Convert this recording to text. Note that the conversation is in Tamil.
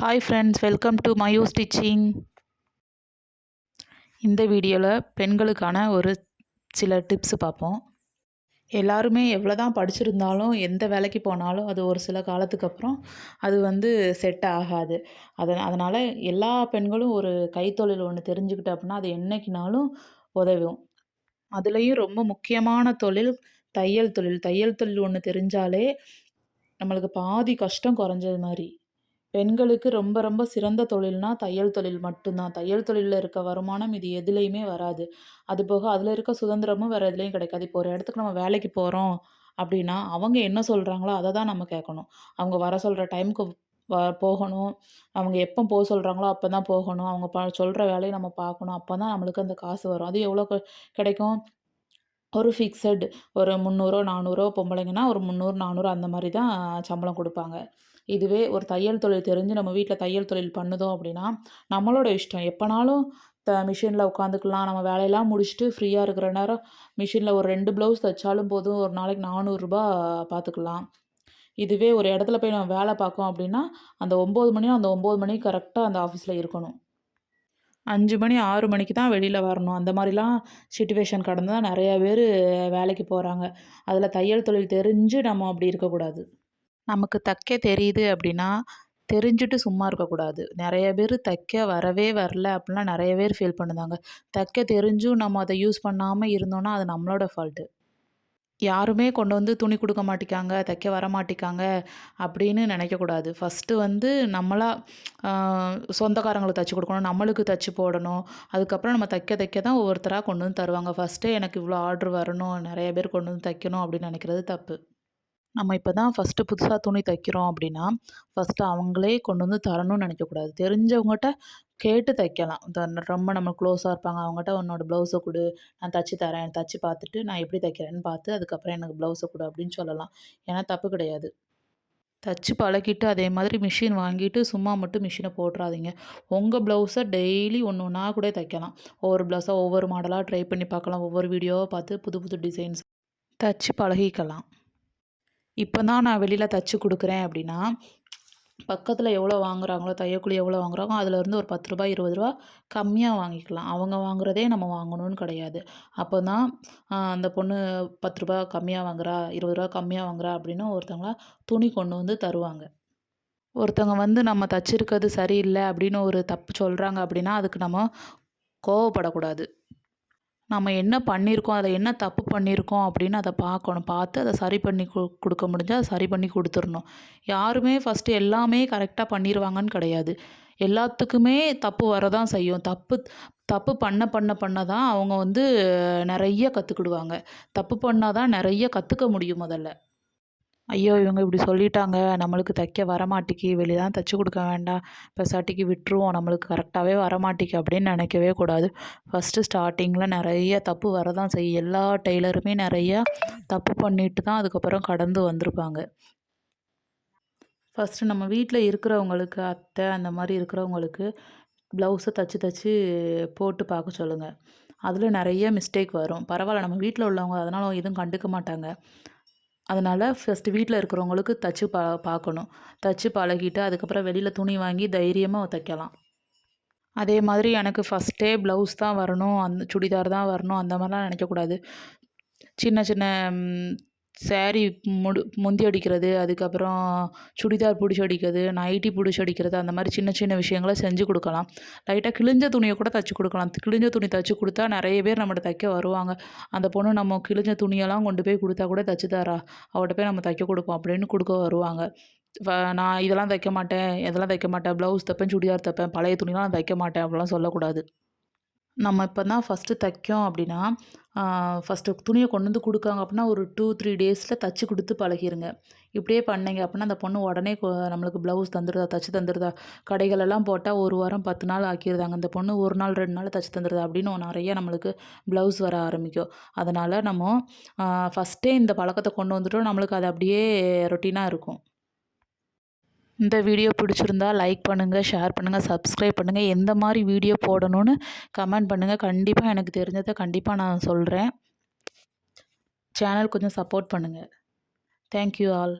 Hi friends, welcome to Mayu stitching. இந்த வீடியோவில் பெண்களுக்கான ஒரு சில டிப்ஸ் பார்ப்போம். எல்லாருமே எவ்வளோ தான் படிச்சிருந்தாலும் எந்த வேலைக்கு போனாலும் அது ஒரு சில காலத்துக்கு அப்புறம் அது செட் ஆகாது. அதனால் எல்லா பெண்களும் ஒரு கைத்தொழில் ஒன்று தெரிஞ்சுக்கிட்டு அப்படின்னா அது என்றைக்குனாலும் உதவும். அதுலேயும் ரொம்ப முக்கியமான தொழில் தையல் தொழில். தையல் தொழில் ஒன்று தெரிஞ்சாலே நம்மளுக்கு பாதி கஷ்டம் குறைஞ்சது மாதிரி. பெண்களுக்கு ரொம்ப ரொம்ப சிறந்த தொழில்னா தையல் தொழில் மட்டும்தான். தையல் தொழிலில் இருக்க வருமானம் இது எதுலேயுமே வராது. அதுபோக அதில் இருக்க சுதந்திரமும் வேறு எதுலேயும் கிடைக்காது. இப்போ ஒரு இடத்துக்கு நம்ம வேலைக்கு போகிறோம் அப்படின்னா, அவங்க என்ன சொல்கிறாங்களோ அதை தான் நம்ம கேட்கணும். அவங்க வர சொல்கிற டைமுக்கு போகணும். அவங்க எப்போ சொல்கிறாங்களோ அப்போ தான் போகணும். அவங்க சொல்கிற வேலையை நம்ம பார்க்கணும். அப்போ தான் நம்மளுக்கு அந்த காசு வரும். அது எவ்வளோ கிடைக்கும்? ஒரு ஃபிக்ஸட் ஒரு 300 400 பொம்பளைங்கன்னா ஒரு 300 400 அந்த மாதிரி தான் சம்பளம் குடுப்பாங்க. இதுவே ஒரு தையல் தொழில் தெரிஞ்சு நம்ம வீட்ல தையல் தொழில் பண்ணுதோம் அப்படின்னா, நம்மளோட இஷ்டம். எப்பனாலும் மிஷின்ல உட்காந்துக்கலாம். நம்ம வேலையெல்லாம் முடிச்சுட்டு ஃப்ரீயா இருக்கிற நேரம் மிஷின்ல ஒரு 2 ப்ளவுஸ் தச்சாலும் போதும். ஒரு நாளைக்கு ரூ. 400 பார்த்துக்கலாம். இதுவே ஒரு இடத்துல போய் நம்ம வேலை பார்க்கோம் அப்படின்னா, அந்த 9 மணினா அந்த 9 மணிக்கு கரெக்ட்டா அந்த ஆஃபீஸ்ல இருக்கணும். 5 மணி 6 மணிக்கு தான் வெளியில வரணும். அந்த மாரிலாம் சிச்சுவேஷன் கடந்து தான் நெறைய பேரு வேலைக்கு போறாங்க. அதில தையல் தொழில் தெரிஞ்சு நம்ம அப்படி இருக்கக்கூடாது. நமக்கு தைக்க தெரியுது அப்படின்னா, தெரிஞ்சுட்டு சும்மா இருக்கக்கூடாது. நெறைய பேரு தைக்க வரவே வரல அப்படிலாம் நெறைய பேர் ஃபீல் பண்ணுதாங்க. தைக்க தெரிஞ்சும் நம்ம அத யூஸ் பண்ணாம இருந்தோம்னா, அது நம்மளோட ஃபால்ட்டு. யாருமே கொண்டு வந்து துணி குடுக்க மாட்டிக்காங்க, தைக்க வரமாட்டிக்காங்க அப்படின்னு நினைக்கக்கூடாது. ஃபஸ்ட்டு நம்மளா அ சொந்தக்காரங்களுக்கு தச்சு குடுக்கணும், நம்மளுக்கு தச்சு போடணும். அதுக்கப்புறம் நம்ம தைக்க தைக்க தான் ஒவ்வொருத்தரா கொண்டு வந்து தருவாங்க. ஃபஸ்ட்டே எனக்கு இவ்வளோ ஆர்டர் வரணும், நெறைய பேர் கொண்டு வந்து தைக்கணும் அப்படின்னு நினைக்கிறது தப்பு. நம்ம இப்போ தான் ஃபஸ்ட்டு புதுசா துணி தைக்கிறோம் அப்படின்னா, ஃபஸ்ட்டு அவங்களே கொண்டு வந்து தரணும்னு நினைக்கக்கூடாது. தெரிஞ்சவங்கட்ட கேட்டு தைக்கலாம். ரொம்ப நம்ம க்ளோஸா இருப்பாங்க. அவங்கட்ட "உன்னோட ப்ளவுஸ குடு, நான் தச்சு தரேன். தச்சு பார்த்துட்டு நான் எப்படி தைக்கிறேன்னு பார்த்து, அதுக்கப்புறம் எனக்கு ப்ளவுஸ குடு" அப்படின்னு சொல்லலாம். ஏன்னா தப்பு கிடையாது. தச்சு பழகிட்டு அதே மாதிரி மிஷின் வாங்கிட்டு சும்மா மட்டும் மிஷின போட்றாதீங்க. உங்க ப்ளவுஸ டெய்லி ஒண்ணு ஒண்ணா கூட தைக்கலாம். ஒவ்வொரு ப்ளவுஸா ஒவ்வொரு மாடலா ட்ரை பண்ணி பார்க்கலாம். ஒவ்வொரு வீடியோவா பார்த்து புது புது டிசைன்ஸ் தச்சு பழகிக்கலாம். இப்போ தான் நான் வெளியில தச்சு குடுக்குறேன் அப்படின்னா, பக்கத்தில எவ்வளோ வாங்குறாங்களோ, தையக்கூலி எவ்வளோ வாங்குறாங்களோ, அதுலேருந்து ஒரு ரூ. 10 ரூ. 20 கம்மியா வாங்கிக்கலாம். அவங்க வாங்குறதே நம்ம வாங்கணும்னு கிடையாது. அப்போ தான் அந்த பொண்ணு ரூ. 10 கம்மியா வாங்குறா, ரூ. 20 கம்மியா வாங்குறா அப்படின்னு ஒருத்தவங்க துணி கொண்டு வந்து தருவாங்க. ஒருத்தவங்க நம்ம தச்சிருக்கிறது சரியில்ல அப்படின்னு ஒரு தப்பு சொல்றாங்க அப்படின்னா, அதுக்கு நம்ம கோவப்படக்கூடாது. நம்ம என்ன பண்ணியிருக்கோம், அதில என்ன தப்பு பண்ணியிருக்கோம் அப்படின்னு அத பார்க்கணும். பார்த்து அத சரி பண்ணி குடுக்க முடிஞ்சா சரி பண்ணி குடுத்துறணும். யாருமே ஃபஸ்ட்டு எல்லாமே கரெக்ட்டா பண்ணிருவாங்கன்னு கிடையாது. எல்லாத்துக்குமே தப்பு வரதான் செய்யும். தப்பு தப்பு பண்ண தான் அவங்க நெறைய கத்துக்கிடுவாங்க. தப்பு பண்ணா தான் நெறைய கத்துக்க முடியும் முதல்ல. ஐயோ! இவங்க இப்படி சொல்லிட்டாங்க. நம்மளுக்கு தைக்க வரமாட்டிக்கி. வெளிய தான் தச்சு குடுக்க வேண்டாம். பெசாட்டிக்கு விட்டுருவோம். நம்மளுக்கு கரெக்டாவே வரமாட்டிக்கு அப்படின்னு நினைக்கவே கூடாது. ஃபஸ்ட்டு ஸ்டார்ட்டிங்கில நெறைய தப்பு வரதான் செய்யும். எல்லா டெய்லருமே நெறையா தப்பு பண்ணிட்டு தான் அதுக்கப்புறம் கடந்து வந்திருப்பாங்க. ஃபஸ்ட்டு நம்ம வீட்ல இருக்கிறவங்களுக்கு, அத்தை அந்த மாரி இருக்கிறவங்களுக்கு ப்ளவுஸ தச்சு தச்சு போட்டு பார்க்க சொல்லுங்க. அதில நெறைய மிஸ்டேக் வரும். பரவால்ல நம்ம வீட்ல உள்ளவங்க அதனால எதுவும் கண்டுக்க மாட்டாங்க. அதனால ஃபஸ்ட்டு வீட்ல இருக்கிறவங்களுக்கு தச்சு பார்க்கணும். தச்சு பழகிட்டு அதுக்கப்புறம் வெளியில துணி வாங்கி தைரியமா தைக்கலாம். அதே மாதிரி எனக்கு ஃபஸ்ட்டே ப்ளவுஸ் தான் வரணும், அந்த சுடிதார் தான் வரணும் அந்த மாரிலாம் நினைக்கக்கூடாது. சின்ன சின்ன சாரி முந்தி அடிக்கிறது, அதுக்கப்புறம் சுடிதார் புடிச்சு அடிக்கிறது, நைட்டி புடிச்சு அடிக்கிறது அந்த மாரி சின்ன சின்ன விஷயங்கள செஞ்சு குடுக்கலாம். லைட்டா கிழிஞ்ச துணிய கூட தச்சு குடுக்கலாம். கிழிஞ்ச துணி தச்சு குடுத்தா நெறைய பேர் நம்மட்ட தைக்க வருவாங்க. அந்த பொண்ணு நம்ம கிழிஞ்ச துணியெல்லாம் கொண்டு போய் குடுத்தா கூட தச்சு தரா. அவட்ட போய் நம்ம தைக்க குடுப்போம் அப்படின்னு குடுக்க வருவாங்க. ஃப நான் இதெல்லாம் தைக்க மாட்டேன், இதெல்லாம் தைக்க மாட்டேன். ப்ளவுஸ் தைப்பேன், சுடிதார் தைப்பேன். பழைய துணிலாம் நான் தைக்க மாட்டேன் அப்படிலாம் சொல்லக்கூடாது. நம்ம இப்போ தான் ஃபஸ்ட்டு தைக்கோம் அப்படின்னா, ஃபஸ்ட்டு துணிய கொண்டு வந்து குடுக்காங்க அப்படின்னா, ஒரு 2, 3 டேஸில தச்சு குடுத்து பழகிருங்க. இப்படியே பண்ணீங்க அப்படின்னா, அந்த பொண்ணு உடனே நம்மளுக்கு ப்ளவுஸ் தந்துருதா, தச்சு தந்துருதா, கடைகளெல்லாம் போட்டா 1 வாரம் 10 நாள் ஆக்கிருதாங்க. இந்த பொண்ணு 1 நாள் 2 நாள்ல தச்சு தந்துருதா அப்படின்னு நெறைய நம்மளுக்கு ப்ளவுஸ் வர ஆரம்பிக்கும். அதனால நம்ம ஃபஸ்ட்டே இந்த பழக்கத்த கொண்டு வந்துட்டோம், நம்மளுக்கு அது அப்படியே ரொட்டீனா இருக்கும். இந்த வீடியோ பிடிச்சிருந்தா லைக் பண்ணுங்கள், ஷேர் பண்ணுங்கள், சப்ஸ்கிரைப் பண்ணுங்கள். எந்த மாரி வீடியோ போடணும்னு கமெண்ட் பண்ணுங்கள். கண்டிப்பா எனக்கு தெரிஞ்சத கண்டிப்பா நான் சொல்றேன். சேனல் கொஞ்சம் சப்போர்ட் பண்ணுங்க. Thank you all.